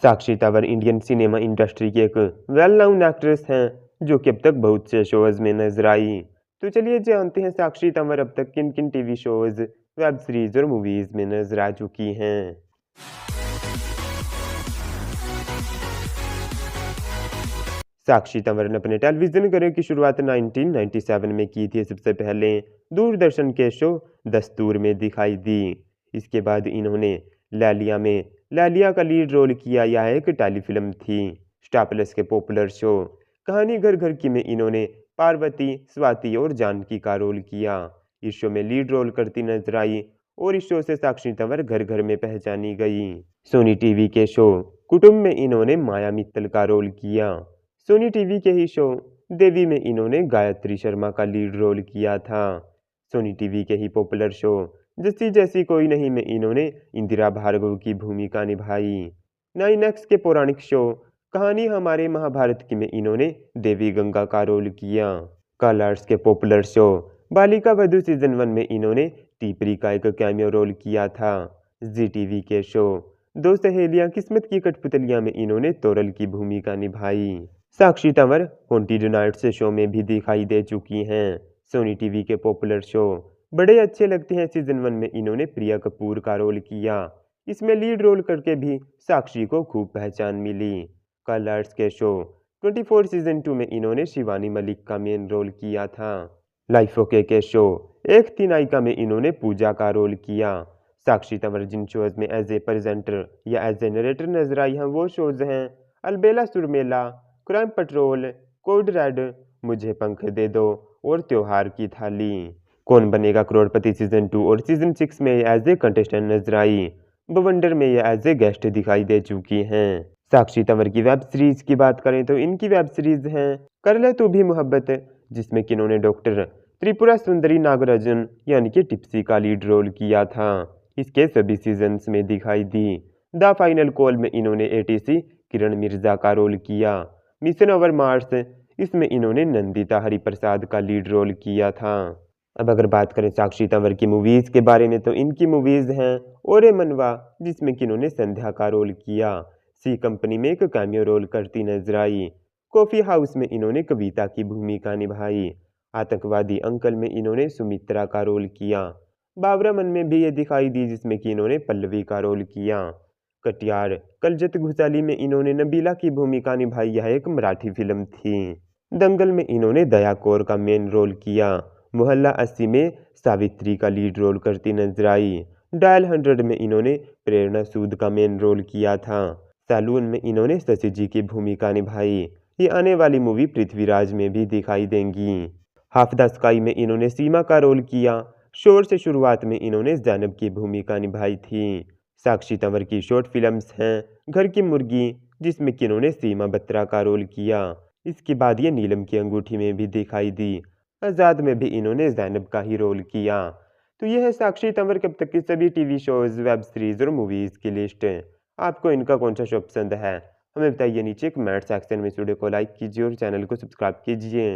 साक्षी Tanwar Indian cinema industry की एक well known actress हैं जो कि अब तक बहुत से शोज में नजर आई। तो चलिए जानते हैं साक्षी तंवर अब तक किन किन टीवी शोज, वेब सीरीज और मूवीज में नजर आ चुकी हैं। साक्षी तंवर ने अपने टेलीविजन करियर की शुरुआत 1997 में की थी। सबसे पहले दूरदर्शन के शो दस्तूर में दिखाई दी। इसके बाद इन्होंने लैलिया में लैलिया का लीड रोल किया। यह एक टेलीफिल्म थी। स्टार प्लस के पॉपुलर शो कहानी घर घर की में इन्होंने पार्वती, स्वाति और जानकी का रोल किया। इस शो में लीड रोल करती नजर आई और इस शो से साक्षी तंवर घर घर में पहचानी गई। सोनी टीवी के शो कुटुंब में इन्होंने माया मित्तल का रोल किया। सोनी टीवी के ही शो देवी में इन्होंने गायत्री शर्मा का लीड रोल किया था। सोनी टीवी के ही पॉपुलर शो जस्सी जैसी कोई नहीं में इन्होंने इंदिरा भार्गव की भूमिका निभाई। 9X के पौराणिक शो कहानी हमारे महाभारत की में इन्होंने देवी गंगा का रोल किया। कलर्स के popular show Balika Vadhu season 1 में इन्होंने टीपरी का एक कैमियो रोल किया था। जी टीवी के शो दो सहेलियां किस्मत की कठपुतलियां में इन्होंने तोरल की भूमिका निभाई। साक्षी तंवर हॉन्टेड नाइट्स शो में भी दिखाई दे चुकी हैं। सोनी टीवी के पॉपुलर शो बड़े अच्छे लगते हैं सीजन 1 में इन्होंने प्रिया कपूर का रोल किया। इसमें लीड रोल करके भी साक्षी को खूब पहचान मिली। कलर्स के शो 24 सीजन 2 में इन्होंने शिवानी मलिक का मेन रोल किया था। लाइफ ओके के शो एक थी नायिका में इन्होंने पूजा का रोल किया। साक्षी तंवर जिन शोज में एज ए प्रेजेंटर या एज ए नरेटर नजर आई हैं वो शोज हैं अलबेला सुरमेला, क्राइम पेट्रोल, कोड रेड, मुझे पंख दे दो और त्योहार की थाली। कौन बनेगा करोड़पति सीजन 2 और सीजन 6 में एज ए कंटेस्टेंट नजर आई। बवंडर में ये एज ए गेस्ट दिखाई दे चुकी हैं। साक्षी तंवर की वेब सीरीज की बात करें तो इनकी वेब सीरीज हैं कर ले तू भी मोहब्बत, जिसमें कि इन्होंने डॉक्टर त्रिपुरा सुंदरी नागराजन यानी कि टिप्सी का लीड रोल किया था। इसके सभी सीजन्स में दिखाई दी। द फाइनल कॉल में इन्होंने एटीसी किरण मिर्जा का रोल किया। मिशन ओवर मार्स इसमें इन्होंने नंदिता हरिप्रसाद का लीड रोल किया था। अब अगर बात करें साक्षी तंवर की मूवीज के बारे में तो इनकी मूवीज हैं ओरे मनवा, जिसमें कि इन्होंने संध्या का रोल किया। सी कंपनी में एक कैमियो रोल करती नजर आई। कॉफी हाउस में इन्होंने कविता की भूमिका निभाई। आतंकवादी अंकल में इन्होंने सुमित्रा का रोल किया। बाबरा मन में भी ये दिखाई दी, जिसमें कि इन्होंने पल्लवी का रोल किया। कटियार कलजत घुसाली में इन्होंने नबीला की भूमिका निभाई। यह एक मराठी फिल्म थी। दंगल में इन्होंने दया कौर का मेन रोल किया। मोहल्ला 80 में सावित्री का लीड रोल करती नजर आई। डायल 100 में इन्होंने प्रेरणा सूद का मेन रोल किया था। सैलून में इन्होंने शशि जी की भूमिका निभाई। ये आने वाली मूवी पृथ्वीराज में भी दिखाई देंगी। हाफ द स्काई में इन्होंने सीमा का रोल किया। शोर से शुरुआत में इन्होंने जैनब की भूमिका निभाई थी। साक्षी तंवर की शॉर्ट फिल्म्स हैं घर की मुर्गी, जिसमें कि इन्होंने सीमा बत्रा का रोल किया। इसके बाद ये नीलम की अंगूठी में भी दिखाई दी। आज़ाद में भी इन्होंने जैनब का ही रोल किया। तो यह है साक्षी तंवर के अब तक की सभी टीवी शोज, वेब सीरीज और मूवीज की लिस्ट। आपको इनका कौन सा शो पसंद है हमें बताइए नीचे कमेंट सेक्शन में। इस वीडियो को लाइक कीजिए और चैनल को सब्सक्राइब कीजिए।